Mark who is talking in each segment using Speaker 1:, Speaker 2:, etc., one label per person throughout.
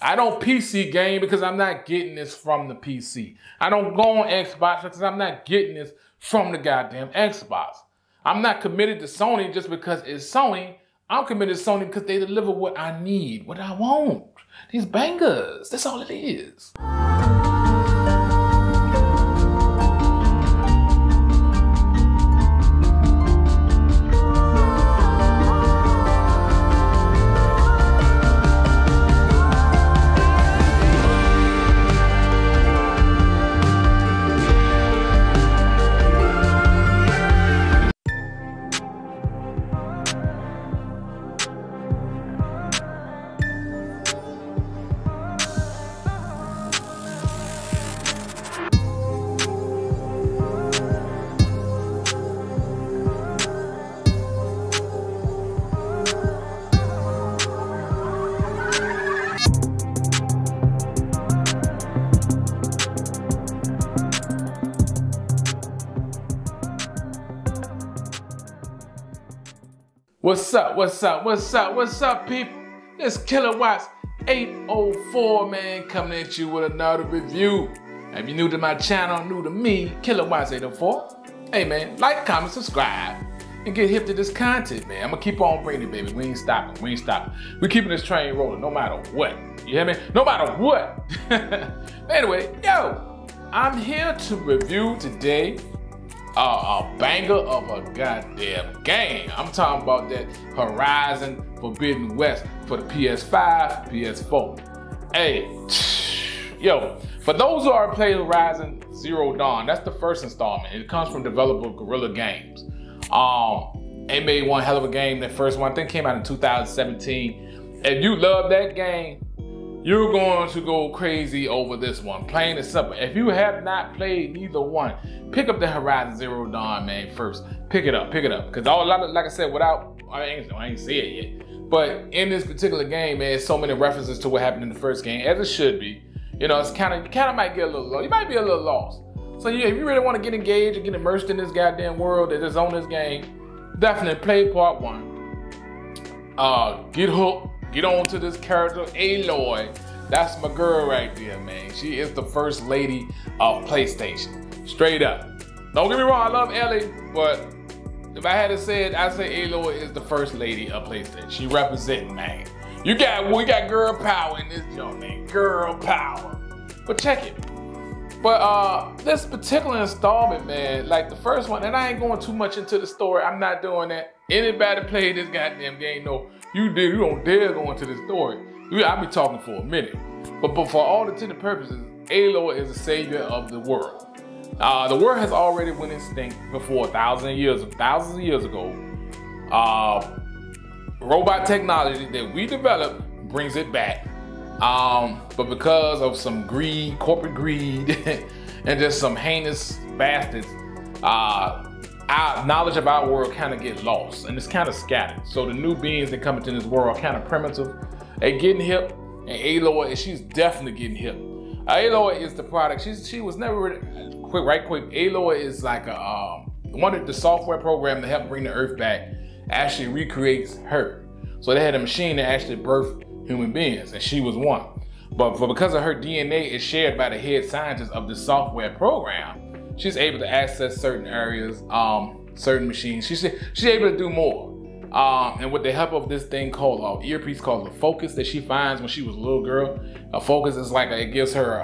Speaker 1: I don't PC game because I'm not getting this from the PC. I don't go on Xbox because I'm not getting this from the goddamn Xbox. I'm not committed to Sony just because it's Sony. I'm committed to Sony because they deliver what I need, what I want. These bangers, that's all it is. What's up, people? It's Killawatts 804, man, coming at you with another review. If you're new to my channel, new to me, Killawatts 804, hey, man, like, comment, subscribe, and get hip to this content, man. I'm gonna keep on bringing it, baby. We ain't stopping, we keeping this train rolling no matter what. You hear me? No matter what. Anyway, yo, I'm here to review today a banger of a goddamn game. I'm talking about that Horizon Forbidden West for the PS5, PS4. Hey, yo, for those who already played Horizon Zero Dawn, that's the first installment. It comes from developer Guerrilla Games. They made one hell of a game. That first one, I think, came out in 2017. If you love that game, you're going to go crazy over this one, plain and simple. If you have not played neither one, pick up the Horizon Zero Dawn, man, first. Pick it up. Because like I said, I ain't say it yet, but in this particular game, man, so many references to what happened in the first game, as it should be. You know, it's you kind of might get a little low. You might be a little lost. So yeah, if you really want to get engaged and get immersed in this goddamn world that is on this game, definitely play part one. Get hooked. Get on to this character, Aloy. That's my girl right there, man. She is the first lady of PlayStation. Straight up. Don't get me wrong, I love Ellie, but if I had to say it, I'd say Aloy is the first lady of PlayStation. She representing, man. We got girl power in this joint, man. Girl power. But check it. But this particular installment, man, like the first one, and I ain't going too much into the story. I'm not doing that. Anybody play this goddamn game, no, you don't dare go into the story. I'll be talking for a minute. But for all intents and purposes, Aloy is the savior of the world. The world has already went extinct before thousands of years ago. Robot technology that we developed brings it back. But because of some greed, corporate greed, and just some heinous bastards, our knowledge of our world kind of get lost, and it's kind of scattered. So the new beings that come into this world are kind of primitive. They getting hip, and Aloy, she's definitely getting hip. Aloy is the product. She was never really, quick. Aloy is like one of the software program to help bring the Earth back actually recreates her. So they had a machine that actually birthed human beings, and she was one. But because of her DNA is shared by the head scientist of the software program, she's able to access certain areas, certain machines. She's able to do more. And with the help of this thing called earpiece called a focus that she finds when she was a little girl, a focus is like it gives her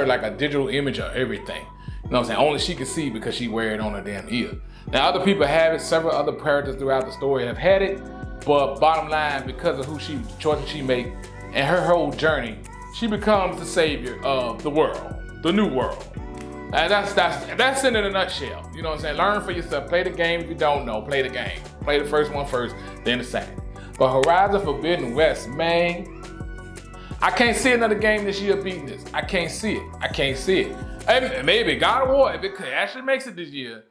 Speaker 1: like a digital image of everything. You know what I'm saying? Only she can see because she wear it on her damn ear. Now other people have it. Several other characters throughout the story have had it. But bottom line, because of the choices she make and her whole journey, she becomes the savior of the world, the new world. And that's it in a nutshell. You know what I'm saying? Learn for yourself. Play the game. If you don't know, play the game. Play the first one first, then the second. But Horizon Forbidden West, man, I can't see another game this year beating this. I can't see it. And maybe God of War, if it actually makes it this year,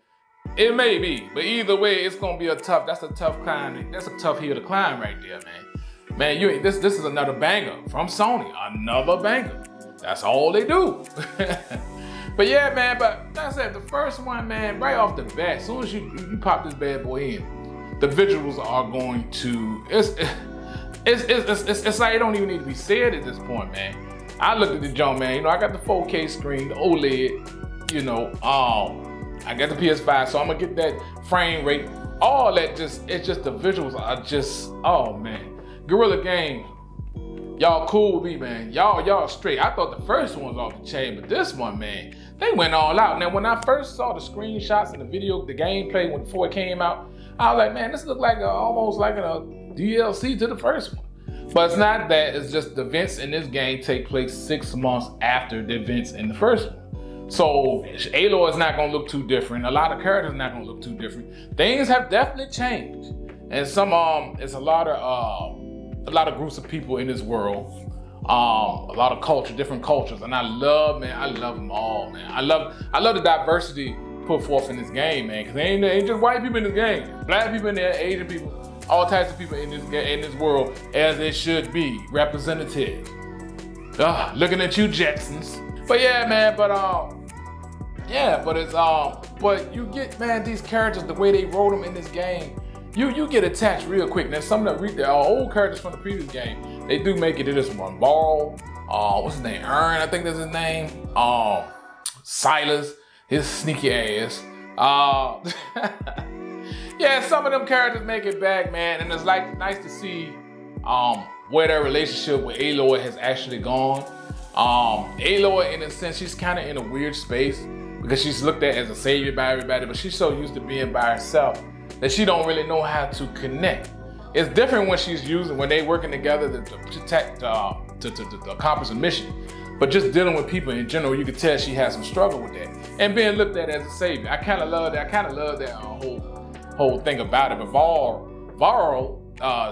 Speaker 1: it may be. But either way, it's gonna be that's a tough climb. That's a tough hill to climb right there, man. Man, this is another banger from Sony. Another banger. That's all they do. But yeah, man, but like I said, the first one, man, right off the bat, as soon as you pop this bad boy in, the visuals are going to, it's like it don't even need to be said at this point, man. I looked at the jump, man. You know, I got the 4K screen, the OLED. You know, I got the PS5, so I'm gonna get that frame rate. All that it's just the visuals are just, oh man. Guerrilla Games, y'all cool with me, man. Y'all straight. I thought the first one was off the chain, but this one, man, they went all out. Now, when I first saw the screenshots and the video, the gameplay before it came out, I was like, man, this looked like almost like a DLC to the first one. But it's not that. It's just the events in this game take place 6 months after the events in the first one. So Aloy is not gonna look too different. A lot of characters are not gonna look too different. Things have definitely changed, and it's a lot of groups of people in this world, a lot of culture, different cultures, and I love them all, man. I love the diversity put forth in this game, man. Cause they ain't just white people in this game. Black people in there, Asian people, all types of people in this world, as it should be, representative. Looking at you, Jetsons. But yeah, man, but you get, man, these characters, the way they wrote them in this game, you get attached real quick. Now, some of the old characters from the previous game, they do make it to this one. Ball, what's his name? Ern, I think that's his name. Silas, his sneaky ass. Yeah, some of them characters make it back, man, and it's like nice to see where their relationship with Aloy has actually gone. Aloy, in a sense, she's kind of in a weird space because she's looked at as a savior by everybody, but she's so used to being by herself that she don't really know how to connect. It's different when they working together to accomplish a mission. But just dealing with people in general, you can tell she has some struggle with that. And being looked at as a savior. I kind of love that. Whole thing about it. But Varl,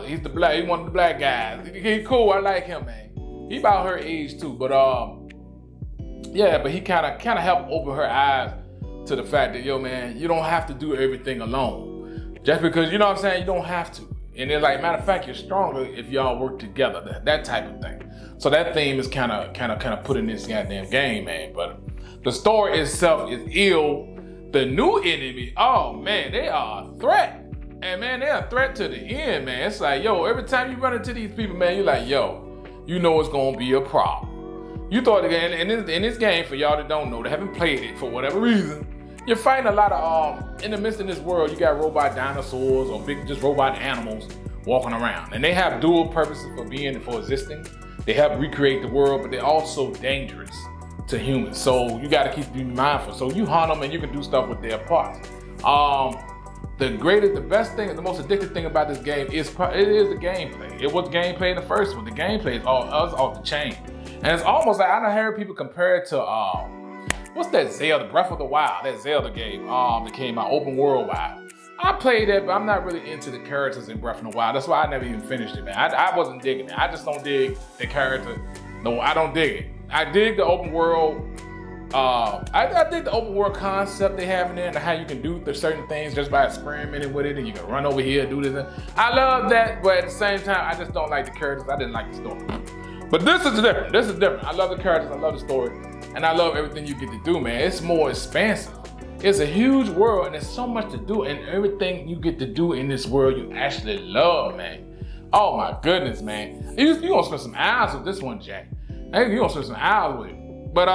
Speaker 1: he's one of the black guys. He's cool. I like him, man. He about her age too, but yeah, but he kind of helped open her eyes to the fact that, yo, man, you don't have to do everything alone. Just because, you know what I'm saying, you don't have to. And then, like, matter of fact, you're stronger if y'all work together. That type of thing. So that theme is kind of put in this goddamn game, man. But the story itself is ill. The new enemy, oh man, they are a threat. And man, they're a threat to the end, man. It's like, yo, every time you run into these people, man, you're like, yo, you know it's gonna be a problem. You thought again in this game, for y'all that don't know, that haven't played it for whatever reason, you're fighting a lot of in the midst of this world, you got robot dinosaurs or big just robot animals walking around, and they have dual purposes for existing. They help recreate the world, but they're also dangerous to humans. So you got to keep being mindful. So you hunt them and you can do stuff with their parts. The best thing, the most addictive thing about this game is the gameplay. It was gameplay in the first one. The gameplay is off the chain. And it's almost like, I done heard people compare it to, what's that Zelda, Breath of the Wild, that Zelda game that came out, open world wide. I played that, but I'm not really into the characters in Breath of the Wild. That's why I never even finished it, man. I wasn't digging it. I just don't dig the character. No, I don't dig it. I dig the open world. I dig the open world concept they have in there and how you can do certain things just by experimenting with it, and you can run over here, do this. I love that, but at the same time, I just don't like the characters. I didn't like the story. But this is different. This is different. I love the characters. I love the story, and I love everything you get to do, man. It's more expansive. It's a huge world, and there's so much to do, and everything you get to do in this world, you actually love, man. Oh my goodness, man. You're gonna spend some hours with this one, Jack. You're gonna spend some hours with it. But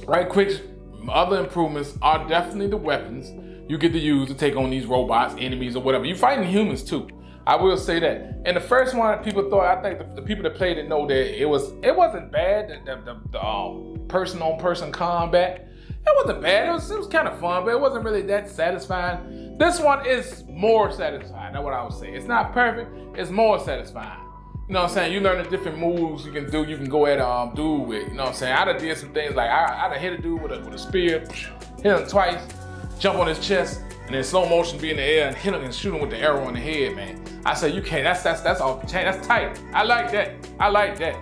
Speaker 1: right quick, other improvements are definitely the weapons you get to use to take on these robots, enemies, or whatever. You're fighting humans too. I will say that. In the first one, people thought, I think the people that played it know that it wasn't bad, the person-on-person combat. It wasn't bad. It was kind of fun, but it wasn't really that satisfying. This one is more satisfying. That's what I would say. It's not perfect. It's more satisfying. You know what I'm saying? You learn the different moves you can do. You can go at dude with. You know what I'm saying? I done did some things like I done hit a dude with a spear, hit him twice, jump on his chest, and then slow motion be in the air and hit him and shoot him with the arrow in the head, man. I said you can't. That's off the chain. That's tight. I like that. I like that.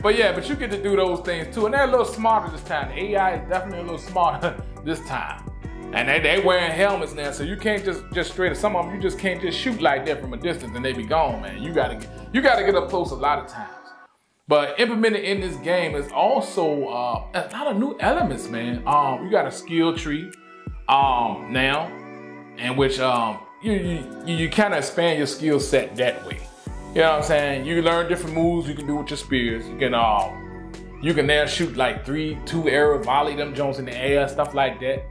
Speaker 1: But yeah, but you get to do those things too, and they're a little smarter this time. The AI is definitely a little smarter this time. And they wearing helmets now, so you can't just straight up. Some of them you just can't just shoot like that from a distance and they be gone, man. You gotta get up close a lot of times. But implemented in this game is also a lot of new elements, man. You got a skill tree now, in which you kind of expand your skill set that way. You know what I'm saying? You learn different moves you can do with your spears. You can now shoot like 2 arrows, volley them Jones in the air, stuff like that.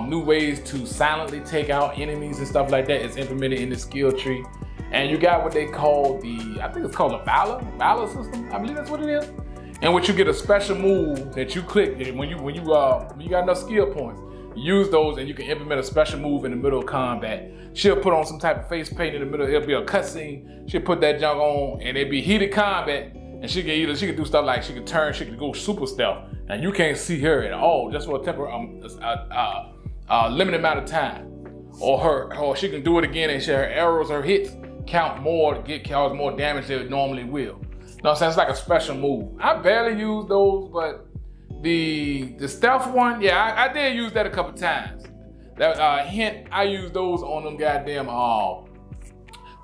Speaker 1: New ways to silently take out enemies and stuff like that is implemented in the skill tree. And you got what they call I think it's called a Valor system. I believe that's what it is. And what you get a special move that you click when you got enough skill points. Use those and you can implement a special move in the middle of combat. She'll put on some type of face paint in the middle. It'll be a cutscene. She'll put that junk on and it'll be heated combat. And she can do stuff like she can turn, she can go super stealth. And you can't see her at all, just for a temporary, limited amount of time. Or she can do it again and her arrows, her hits count more to cause more damage than it normally will. You know what I'm saying? It's like a special move. I barely use those, but the stealth one, yeah, I did use that a couple times. That hint, I used those on them goddamn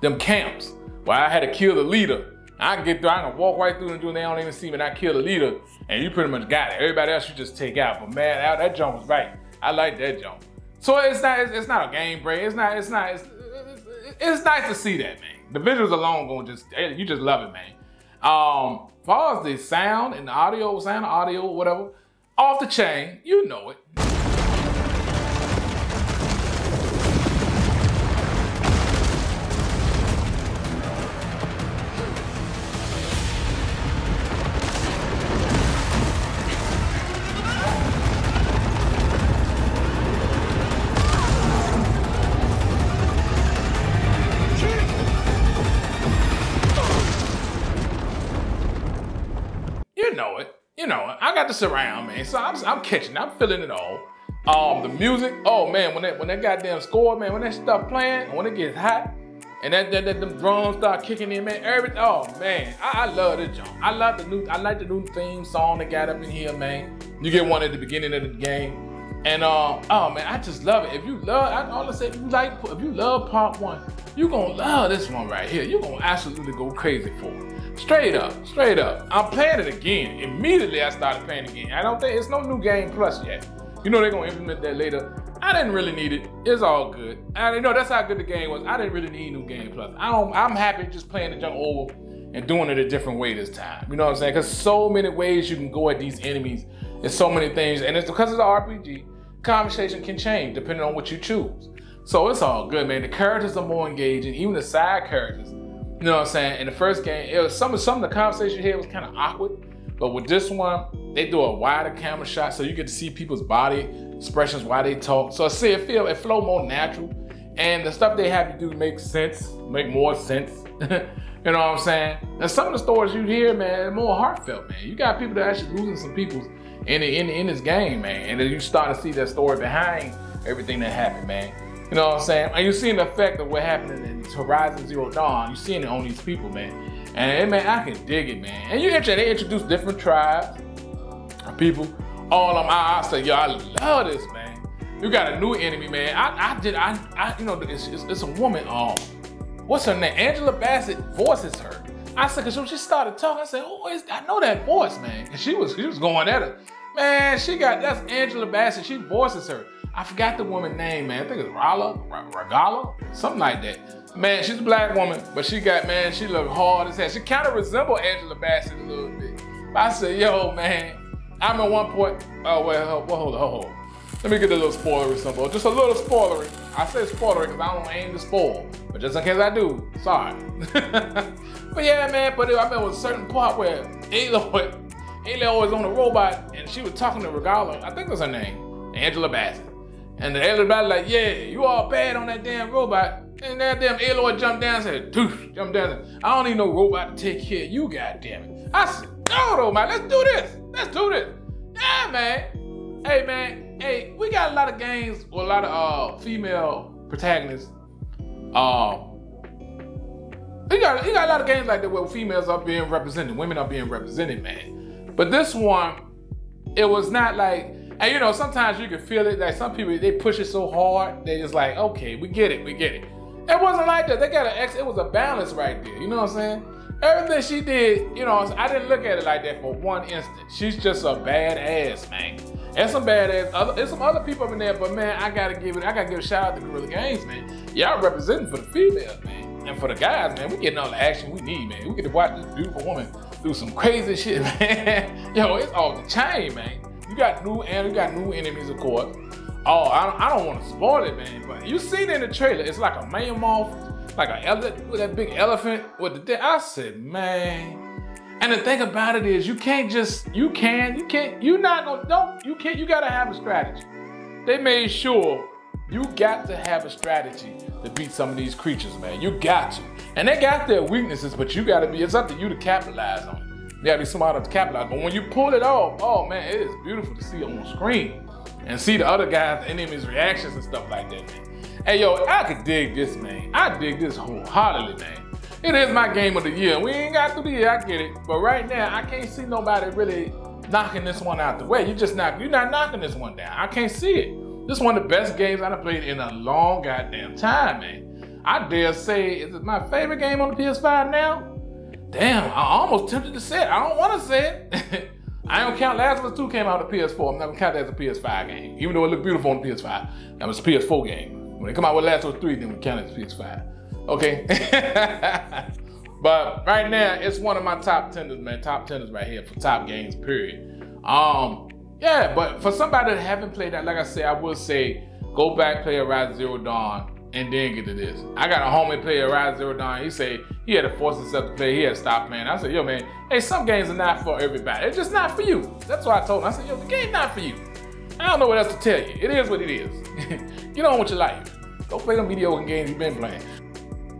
Speaker 1: them camps where I had to kill the leader. I can walk right through and do it, they don't even see me, and I kill the leader, and you pretty much got it. Everybody else you just take out. But man, that jump was right. I like that jump. So it's not a game break. It's nice to see that, man. The visuals alone you just love it, man. As far as the sound and the audio, whatever, off the chain, you know it. You know it. I got the surround, man. So I'm catching, I'm feeling it all. The music, oh man, when that goddamn score, man, when that stuff playing, when it gets hot, and them drums start kicking in, man, oh man, I love this joint. I like the new theme song that got up in here, man. You get one at the beginning of the game. And oh man, I just love it. If you love part 1, you gonna love this one right here. You're gonna absolutely go crazy for it. Straight up. I'm playing it again. Immediately I started playing it again. I don't think it's no new game plus yet. You know they're gonna implement that later. I didn't really need it. It's all good. I know that's how good the game was. I didn't really need new game plus. I'm happy just playing the junk over and doing it a different way this time. You know what I'm saying? Because so many ways you can go at these enemies. There's so many things, and it's because it's an RPG. Conversation can change depending on what you choose. So it's all good, man. The characters are more engaging, even the side characters. You know what I'm saying? In the first game, it was some of the conversation here was kind of awkward, but with this one, they do a wider camera shot so you get to see people's body expressions while they talk. So it flow more natural, and the stuff they have you do make more sense. You know what I'm saying? And some of the stories you hear, man, are more heartfelt, man. You got people that are actually losing some people in this game, man, and then you start to see that story behind everything that happened, man. You know what I'm saying? And you're seeing the effect of what happened in Horizon Zero Dawn. You're seeing it on these people, man. And man, I can dig it, man. And they introduce different tribes of people. All of them, I say, yo, I love this, man. You got a new enemy, man. You know, it's a woman. What's her name? Angela Bassett voices her. I said, cause when she started talking, I said, I know that voice, man. And she was going at her. Man, that's Angela Bassett. She voices her. I forgot the woman's name, man. I think it's Regala, something like that. Man, she's a black woman, but she look hard as hell. She kind of resembles Angela Bassett a little bit. But I said, yo, man, I'm at one point, hold on. Let me get a little spoilery symbol. Just a little spoilery. I say spoilery because I don't aim to spoil. But just in case I do, sorry. But yeah, man, I remember a certain part where Aloy was on a robot and she was talking to Regala. I think that's her name, Angela Bassett. And the Angela Bassett like, yeah, you all bad on that damn robot. And that damn Aloy jumped down and said, doosh, jumped down and said, I don't need no robot to take care of you, goddammit. I said, no, man, let's do this. Yeah, man. Hey, man, we got a lot of games with a lot of female protagonists. You got a lot of games like that where females are being represented, women are being represented, man. But this one, it was not like, and you know, sometimes you can feel it, like some people, they push it so hard, they just like, okay, we get it. It wasn't like that. They got it was a balance right there, you know what I'm saying? Everything she did, you know, I didn't look at it like that for one instant. She's just a badass, man. And some badass, there's some other people in there, but man, I gotta give a shout out to Guerrilla Games, man. Y'all representing for the females, man. And for the guys, man, we getting all the action we need, man. We get to watch this beautiful woman do some crazy shit, man. Yo, it's off the chain, man. You got new enemies, of course. Oh, I don't want to spoil it, man, but you see it in the trailer. It's like a mammoth, like with that big elephant with the dead. I said, man. And the thing about it is, you gotta have a strategy. They made sure you got to have a strategy to beat some of these creatures, man. You got to. And they got their weaknesses, but you gotta it's up to you to capitalize on it. You gotta be smart to capitalize. But when you pull it off, oh man, it is beautiful to see it on screen and see the other guys, the enemies' reactions and stuff like that, man. Hey, yo, I could dig this, man. I dig this wholeheartedly, man. It is my game of the year. We ain't got through the year, I get it. But right now, I can't see nobody really knocking this one out the way. You're not knocking this one down. I can't see it. This is one of the best games I've played in a long goddamn time, man. I dare say, is it my favorite game on the PS5 now? Damn, I'm almost tempted to say it. I don't want to say it. I don't count Last of Us 2 came out on the PS4. I'm not gonna count that as a PS5 game. Even though it looked beautiful on the PS5. That was a PS4 game. When they come out with Last of Us 3, then we count it as PS5. Okay? But right now, it's one of my top tenders, man. Top tenders right here for top games, period. Yeah, but for somebody that haven't played that, like I said, I would say, go back, play Horizon Zero Dawn, and then get to this. I got a homie play Horizon Zero Dawn. He said he had to force himself to play. He had to stop playing. I said, yo, man, hey, some games are not for everybody. It's just not for you. That's what I told him. I said, yo, the game's not for you. I don't know what else to tell you. It is what it is. Get on with your life. Go play them mediocre games you've been playing.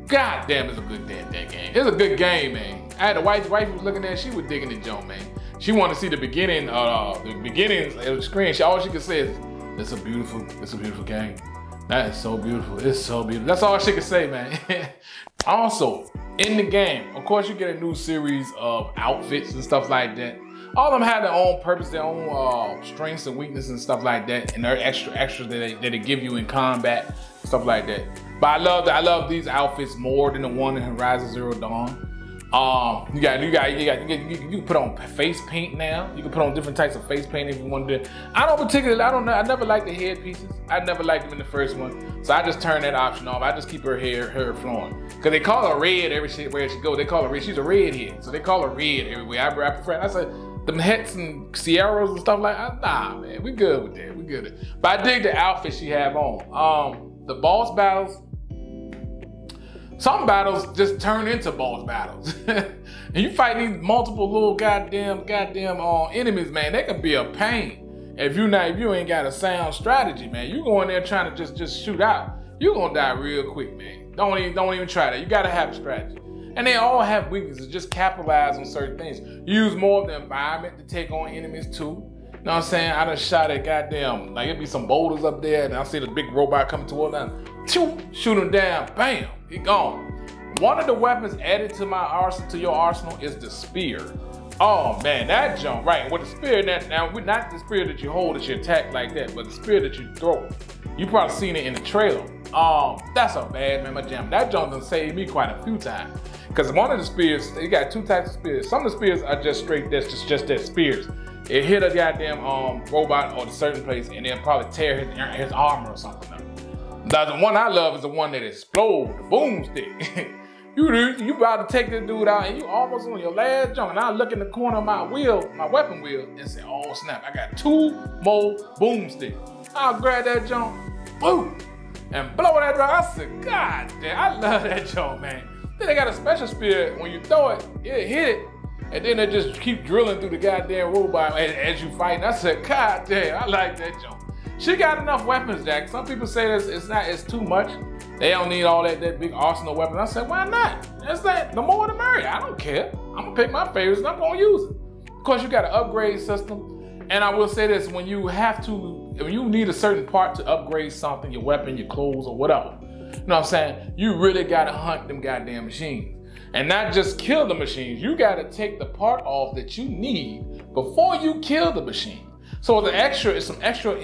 Speaker 1: God damn, it's a good damn game. It's a good game, man. I had a wife who was looking at it, she was digging the joint, man. She wanted to see the beginnings of the screen. All she could say is, it's a beautiful game. That is so beautiful. It's so beautiful. That's all she could say, man. Also, in the game, of course, you get a new series of outfits and stuff like that. All of them have their own purpose, their own strengths and weaknesses and stuff like that, and they're extras that they give you in combat, stuff like that. But I love these outfits more than the one in Horizon Zero Dawn. You can put on face paint now. You can put on different types of face paint if you want to. I never liked the headpieces. I never liked them in the first one. So I just turned that option off. I just keep her hair flowing. Cause they call her red everywhere she goes. They call her red. She's a redhead. So they call her red everywhere. I prefer, I said, them hats and Sierras and stuff like that. Nah, man, we good with that. We good. But I dig the outfit she have on. The boss battles, some battles just turn into boss battles. And you fight these multiple little goddamn enemies, man. They can be a pain if you ain't got a sound strategy, man. You go in there trying to just shoot out, you're gonna die real quick, man. Don't even try that. You gotta have a strategy. And they all have weaknesses. Just capitalize on certain things. Use more of the environment to take on enemies too. You know what I'm saying? I done shot at goddamn, like it'd be some boulders up there, and I see the big robot coming toward them. Shoot him down, bam, he gone. One of the weapons added to your arsenal is the spear. Oh man, that jump, right? With the spear, now not the spear that you hold as you attack like that, but the spear that you throw. You probably seen it in the trailer. That's a bad man, my jam. That jump done saved me quite a few times. Cause one of the spears, you got two types of spears. Some of the spears are just straight, that's just that spears. It hit a goddamn robot or a certain place and then probably tear his armor or something up. The one I love is the one that explodes, the boomstick. you about to take this dude out and you almost on your last jump. And I look in the corner of my weapon wheel, and say, oh snap, I got 2 more boomsticks. I'll grab that jump, boom, and blow that drum. I said, God damn, I love that jump, man. Then they got a special spear, when you throw it, it hit it, and then they just keep drilling through the goddamn robot as you fight. And I said, God damn, I like that jump. She got enough weapons, Jack. Some people say it's too much. They don't need all that big arsenal weapons. I said, why not? The more the merrier. I don't care. I'm gonna pick my favorites and I'm gonna use it. Of course, you got an upgrade system. And I will say this, when you need a certain part to upgrade something, your weapon, your clothes, or whatever, you know what I'm saying? You really gotta hunt them goddamn machines. And not just kill the machines. You gotta take the part off that you need before you kill the machine. So it's some extra,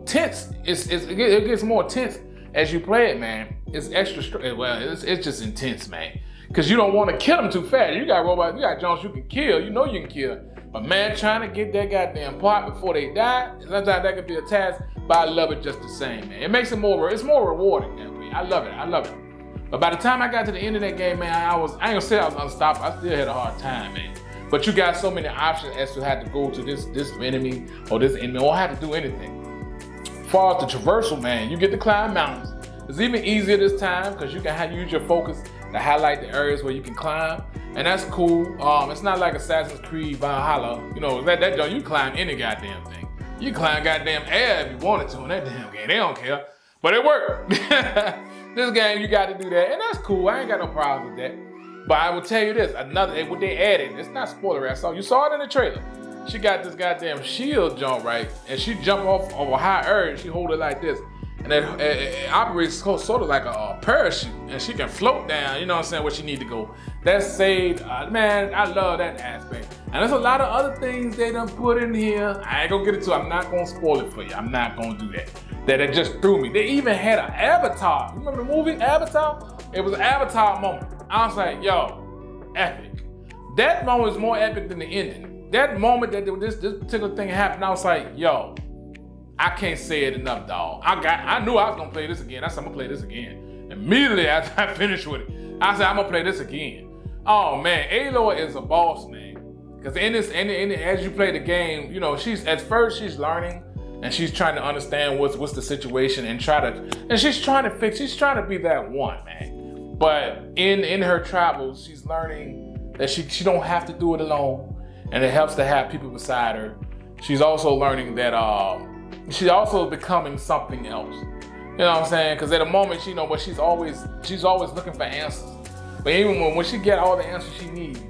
Speaker 1: tense. It gets more tense as you play it, man. It's extra, well, it's just intense, man. Cause you don't want to kill them too fast. You got robots, you got Jones you can kill, you can kill. But man, trying to get that goddamn part before they die, sometimes that could be a task, but I love it just the same, man. It makes it it's more rewarding that way. I love it. But by the time I got to the end of that game, man, I ain't gonna say I was unstoppable. I still had a hard time, man. But you got so many options as to how to go to this enemy or this enemy or how to do anything. As far as the traversal, man, you get to climb mountains. It's even easier this time because you can use your focus to highlight the areas where you can climb, and that's cool. It's not like Assassin's Creed Valhalla. You know, that you climb any goddamn thing. You climb goddamn air if you wanted to in that damn game. They don't care, but it worked. This game, you got to do that, and that's cool. I ain't got no problem with that. But I will tell you this, what they added, it's not spoiler. You saw it in the trailer. She got this goddamn shield jump, right? And she jump off of a high area, and she hold it like this. And it operates sort of like a parachute, and she can float down, you know what I'm saying, where she need to go. That saved, man, I love that aspect. And there's a lot of other things they done put in here. I ain't gonna get into it. I'm not gonna spoil it for you. I'm not gonna do that. That it just threw me. They even had an avatar. You remember the movie Avatar? It was an Avatar moment. I was like, yo, epic. That moment was more epic than the ending. That moment that this particular thing happened, I was like, yo, I can't say it enough, dog. I knew I was gonna play this again. I said, I'm gonna play this again. Immediately after I finished with it, I said, I'm gonna play this again. Oh man, Aloy is a boss, man. Because as you play the game, you know, at first she's learning and she's trying to understand what's the situation and she's trying to be that one, man. But in her travels, she's learning that she don't have to do it alone, and it helps to have people beside her. She's also learning that she's also becoming something else. You know what I'm saying? Because at the moment, you know, but she's always looking for answers. But even when she get all the answers she needs,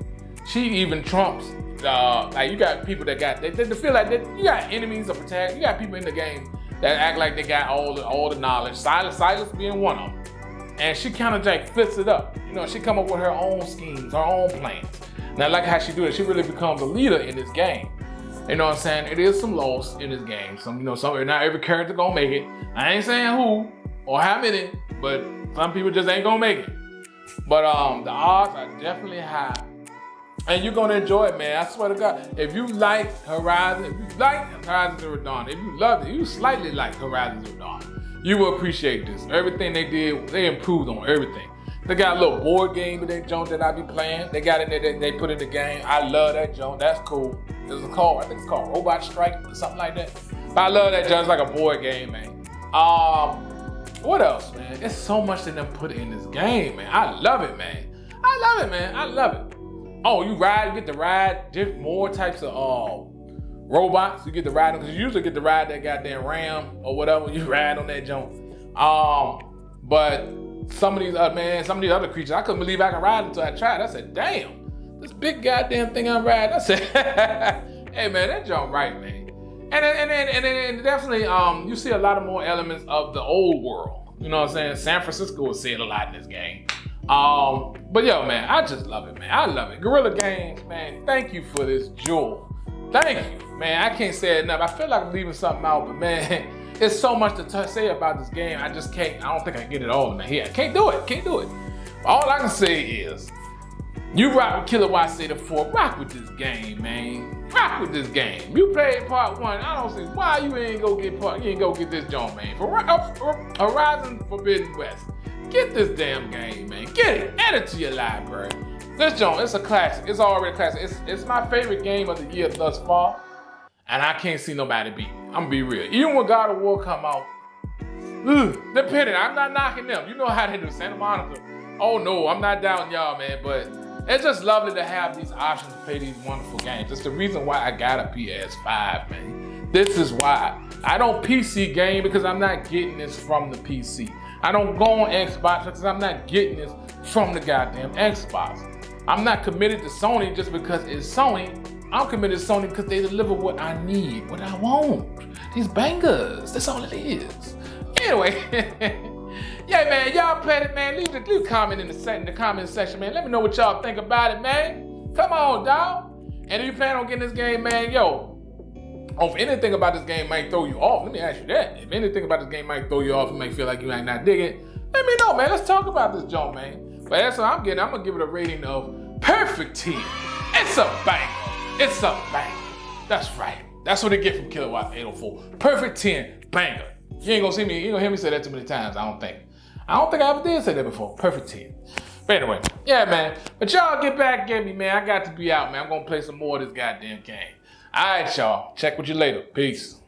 Speaker 1: she even trumps. Like you got people that they feel like you got enemies or protagonists. You got people in the game that act like they got all the knowledge. Silas being one of them. And she kind of like fits it up. You know, she come up with her own schemes, her own plans. And I like how she do it. She really becomes a leader in this game. You know what I'm saying? It is some loss in this game. Not every character gonna make it. I ain't saying who or how many, but some people just ain't gonna make it. But the odds are definitely high. And you're gonna enjoy it, man. I swear to God. If you like Horizon, if you like Horizon Zero Dawn, if you loved it, you slightly like Horizon Zero Dawn, you will appreciate this. Everything they did, they improved on everything. They got a little board game with that junk that I be playing. They got in there that they put in the game. I love that junk. That's cool. I think it's called Robot Strike or something like that. But I love that junk. It's like a board game, man. What else, man? There's so much that them put in this game, man. I love it, man. I love it, man. I love it. Oh, you get to ride more types of robots. You get to ride them because you usually get to ride that goddamn Ram or whatever. You ride on that junk. But some of these other creatures, I couldn't believe I could ride until I tried. I said, damn, this big goddamn thing I'm riding. I said, hey man, that junk right, man. And then definitely you see a lot of more elements of the old world. You know what I'm saying? San Francisco was said a lot in this game. But yo, man, I just love it, man. I love it. Guerrilla Games, man, thank you for this jewel. Thank you, man. I can't say it enough. I feel like I'm leaving something out, but man, it's so much to say about this game. I just can't. I don't think I can get it all in my head. Can't do it. Can't do it. All I can say is, you rock with Killawatts Say the 4. Rock with this game, man. Rock with this game. You played part 1. I don't see why you ain't go get this joint, man. For Horizon Forbidden West. Get this damn game, man. Get it. Add it to your library. This joint, it's a classic. It's already a classic. It's my favorite game of the year thus far, and I can't see nobody beat it. I'm gonna be real. Even when God of War come out, depending, I'm not knocking them. You know how they do Santa Monica. Oh no, I'm not doubting y'all, man, but it's just lovely to have these options to play these wonderful games. It's the reason why I got a PS5, man. This is why. I don't PC game because I'm not getting this from the PC. I don't go on Xbox because I'm not getting this from the goddamn Xbox. I'm not committed to Sony just because it's Sony. I'm committed to Sony because they deliver what I need, what I want. These bangers, that's all it is. Anyway, yeah, man, y'all played it, man. Leave a comment in the comment section, man. Let me know what y'all think about it, man. Come on, dawg. And if you plan on getting this game, man, yo, if anything about this game might throw you off, let me ask you that. If anything about this game might throw you off and make you feel like you ain't not digging, let me know, man. Let's talk about this junk, man. But that's what I'm getting. I'm gonna give it a rating of perfect 10. It's a banger. It's a banger. That's right. That's what they get from Killawatts 804. Perfect 10 banger. You ain't gonna hear me say that too many times, I don't think. I don't think I ever did say that before. Perfect 10. But anyway, yeah, man. But y'all get back at me, man. I got to be out, man. I'm gonna play some more of this goddamn game. All right, y'all. Check with you later. Peace.